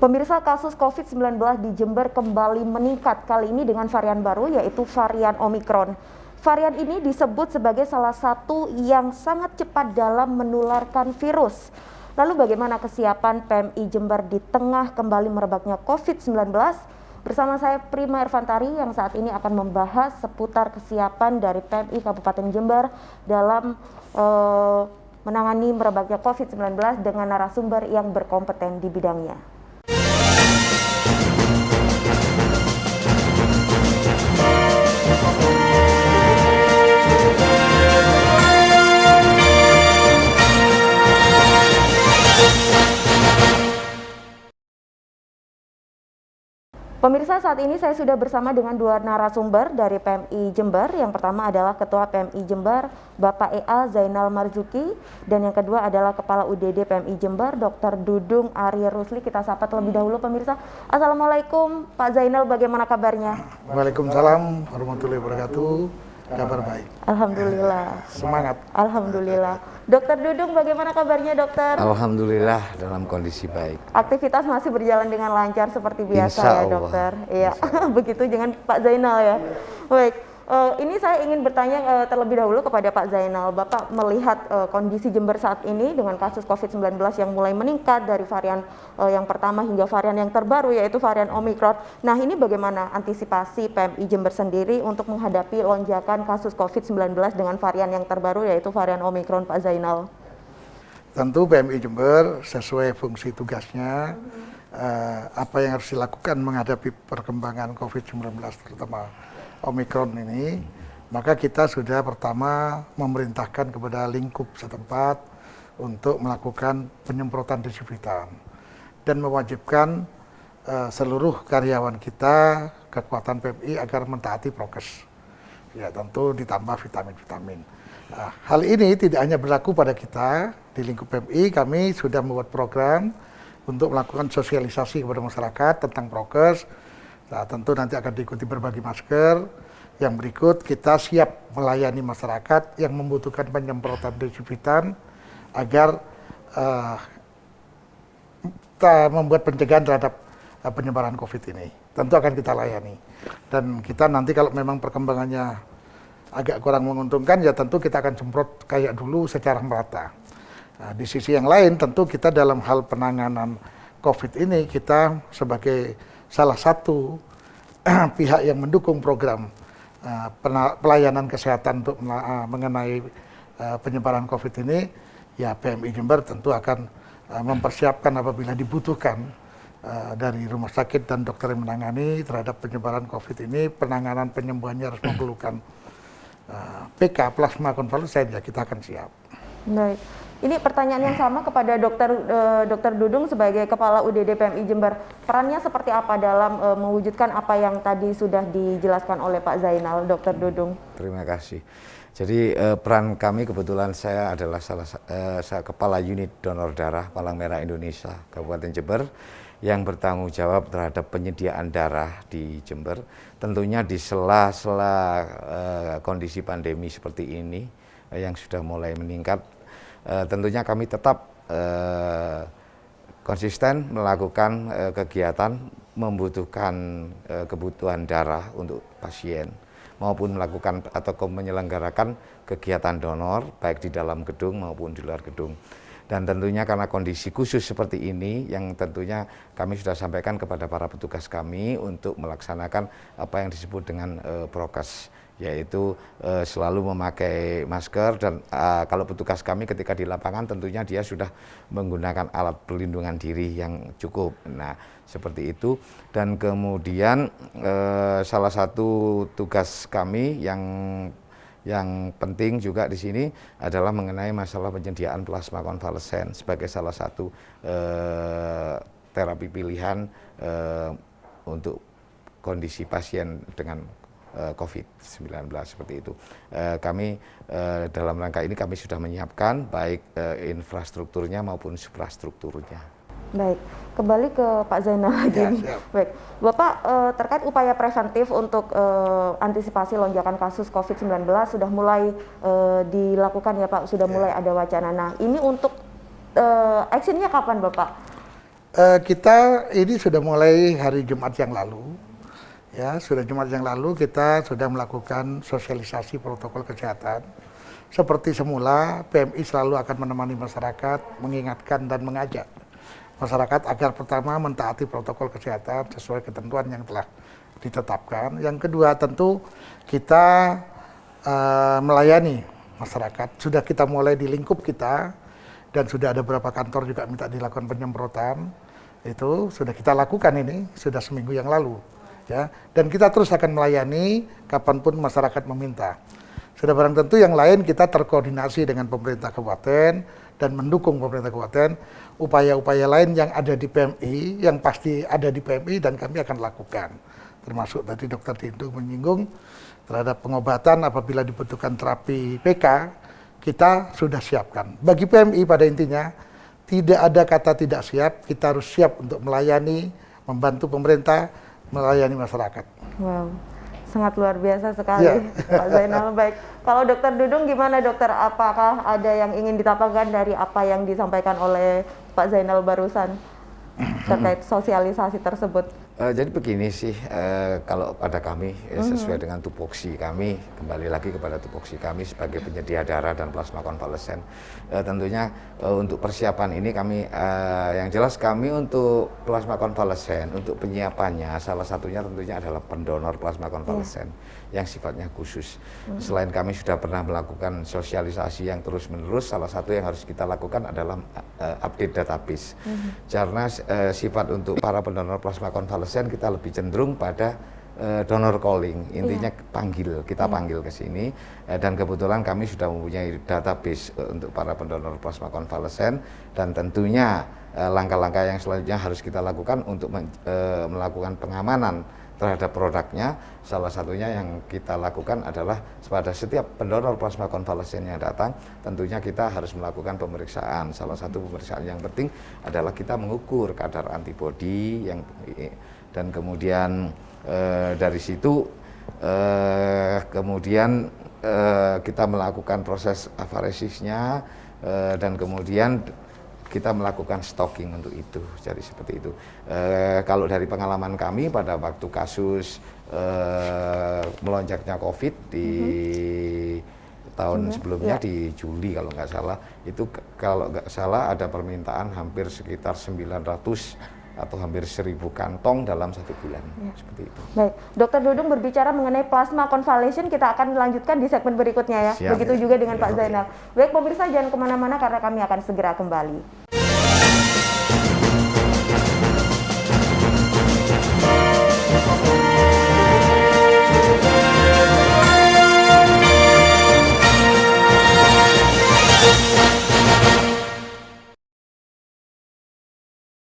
Pemirsa, kasus COVID-19 di Jember kembali meningkat, kali ini dengan varian baru yaitu varian Omikron. Varian ini disebut sebagai salah satu yang sangat cepat dalam menularkan virus. Lalu bagaimana kesiapan PMI Jember di tengah kembali merebaknya COVID-19? Bersama saya Prima Irfantari yang saat ini akan membahas seputar kesiapan dari PMI Kabupaten Jember dalam menangani merebaknya COVID-19 dengan narasumber yang berkompeten di bidangnya. Pemirsa, saat ini saya sudah bersama dengan dua narasumber dari PMI Jember. Yang pertama adalah Ketua PMI Jember, Bapak EA Zainal Marzuki, dan yang kedua adalah Kepala UDD PMI Jember, Dr. Dudung Ari Rusli. Kita sapa terlebih dahulu pemirsa. Assalamualaikum Pak Zainal, bagaimana kabarnya? Waalaikumsalam warahmatullahi wabarakatuh. Kabar baik. Alhamdulillah. Semangat. Alhamdulillah. Dokter Dudung, bagaimana kabarnya dokter? Alhamdulillah dalam kondisi baik. Aktivitas masih berjalan dengan lancar seperti biasa Insya ya Allah. dokter? Iya, begitu dengan Pak Zainal ya. Baik, ini saya ingin bertanya terlebih dahulu kepada Pak Zainal. Bapak melihat kondisi Jember saat ini dengan kasus COVID-19 yang mulai meningkat dari varian yang pertama hingga varian yang terbaru yaitu varian Omikron. Nah, ini bagaimana antisipasi PMI Jember sendiri untuk menghadapi lonjakan kasus COVID-19 dengan varian yang terbaru yaitu varian Omikron, Pak Zainal? Tentu PMI Jember sesuai fungsi tugasnya, apa yang harus dilakukan menghadapi perkembangan COVID-19 terutama Omikron ini, maka kita sudah pertama memerintahkan kepada lingkup setempat untuk melakukan penyemprotan desinfektan dan mewajibkan seluruh karyawan kita, kekuatan PMI agar mentaati prokes. Ya, tentu ditambah vitamin-vitamin. Hal ini tidak hanya berlaku pada kita di lingkup PMI, kami sudah membuat program untuk melakukan sosialisasi kepada masyarakat tentang prokes. Nah, tentu nanti akan diikuti berbagi masker. Yang berikut, kita siap melayani masyarakat yang membutuhkan penyemprotan desinfektan agar kita membuat pencegahan terhadap penyebaran COVID ini. Tentu akan kita layani. Dan kita nanti kalau memang perkembangannya agak kurang menguntungkan, ya tentu kita akan semprot kayak dulu secara merata. Nah, di sisi yang lain, tentu kita dalam hal penanganan COVID ini, kita sebagai salah satu pihak yang mendukung program pelayanan kesehatan untuk mengenai penyebaran COVID ini, ya PMI Jember tentu akan mempersiapkan apabila dibutuhkan dari rumah sakit dan dokter yang menangani terhadap penyebaran COVID ini, penanganan penyembuhannya harus memerlukan PK, plasma konvalesen, ya kita akan siap. Baik. Ini pertanyaan yang sama kepada Dokter Dudung sebagai Kepala UDD PMI Jember. Perannya seperti apa dalam mewujudkan apa yang tadi sudah dijelaskan oleh Pak Zainal, Dokter Dudung? Terima kasih. Jadi peran kami kebetulan saya adalah saya Kepala Unit Donor Darah Palang Merah Indonesia Kabupaten Jember yang bertanggung jawab terhadap penyediaan darah di Jember. Tentunya di sela-sela kondisi pandemi seperti ini yang sudah mulai meningkat. Tentunya kami tetap konsisten melakukan kegiatan membutuhkan kebutuhan darah untuk pasien maupun melakukan atau menyelenggarakan kegiatan donor baik di dalam gedung maupun di luar gedung. Dan tentunya karena kondisi khusus seperti ini yang tentunya kami sudah sampaikan kepada para petugas kami untuk melaksanakan apa yang disebut dengan prokes, yaitu selalu memakai masker dan kalau petugas kami ketika di lapangan tentunya dia sudah menggunakan alat pelindungan diri yang cukup. Nah, seperti itu. Dan kemudian salah satu tugas kami yang penting juga di sini adalah mengenai masalah penyediaan plasma konvalesen sebagai salah satu terapi pilihan untuk kondisi pasien dengan COVID-19 seperti itu. Kami dalam rangka ini kami sudah menyiapkan baik infrastrukturnya maupun suprastrukturnya. Baik, kembali ke Pak Zainal lagi. Ya, baik, Bapak terkait upaya preventif untuk antisipasi lonjakan kasus COVID-19 sudah mulai dilakukan ya Pak, sudah mulai ada wacana. Nah, ini untuk actionnya kapan Bapak? Kita ini sudah mulai hari Jumat yang lalu, ya sudah Jumat yang lalu kita sudah melakukan sosialisasi protokol kesehatan. Seperti semula, PMI selalu akan menemani masyarakat, mengingatkan dan mengajak masyarakat agar pertama mentaati protokol kesehatan sesuai ketentuan yang telah ditetapkan. Yang kedua tentu kita melayani masyarakat. Sudah kita mulai di lingkup kita dan sudah ada beberapa kantor juga minta dilakukan penyemprotan. Itu sudah kita lakukan ini sudah seminggu yang lalu, ya. Dan kita terus akan melayani kapanpun masyarakat meminta. Sudah barang tentu yang lain kita terkoordinasi dengan pemerintah kabupaten dan mendukung pemerintah kabupaten upaya-upaya lain yang ada di PMI, yang pasti ada di PMI dan kami akan lakukan. Termasuk tadi Dr. Tindu menyinggung terhadap pengobatan apabila dibutuhkan terapi PK, kita sudah siapkan. Bagi PMI pada intinya tidak ada kata tidak siap, kita harus siap untuk melayani, membantu pemerintah, melayani masyarakat. Wow, sangat luar biasa sekali, Pak Zainal. Baik, kalau Dokter Dudung gimana dokter? Apakah ada yang ingin ditambahkan dari apa yang disampaikan oleh Pak Zainal barusan terkait sosialisasi tersebut? Jadi begini sih, kalau pada kami sesuai dengan tupoksi kami, kembali lagi kepada tupoksi kami sebagai penyedia darah dan plasma konvalesen. Tentunya untuk persiapan ini kami, yang jelas kami untuk plasma konvalesen, untuk penyiapannya salah satunya tentunya adalah pendonor plasma konvalesen yang sifatnya khusus. Selain kami sudah pernah melakukan sosialisasi yang terus-menerus, salah satu yang harus kita lakukan adalah update database. Karena sifat untuk para pendonor plasma konvalesen kita lebih cenderung pada donor calling, intinya panggil, kita panggil ke sini, dan kebetulan kami sudah mempunyai database untuk para pendonor plasma konvalesen, dan tentunya langkah-langkah yang selanjutnya harus kita lakukan untuk melakukan pengamanan terhadap produknya. Salah satunya yang kita lakukan adalah pada setiap pendonor plasma konvalesen yang datang, tentunya kita harus melakukan pemeriksaan. Salah satu pemeriksaan yang penting adalah kita mengukur kadar antibodi yang, dan kemudian dari situ kemudian kita melakukan proses afaresisnya, dan kemudian kita melakukan stocking untuk itu. Jadi seperti itu. Kalau dari pengalaman kami pada waktu kasus melonjaknya COVID di tahun sebelumnya, di Juli kalau nggak salah, itu kalau nggak salah ada permintaan hampir sekitar 900 atau hampir 1000 kantong dalam 1 bulan, seperti itu. Baik, Dokter Dudung berbicara mengenai plasma convalescent, kita akan lanjutkan di segmen berikutnya ya. Siap. Begitu juga dengan Pak Zainal. Baik pemirsa, jangan kemana-mana karena kami akan segera kembali.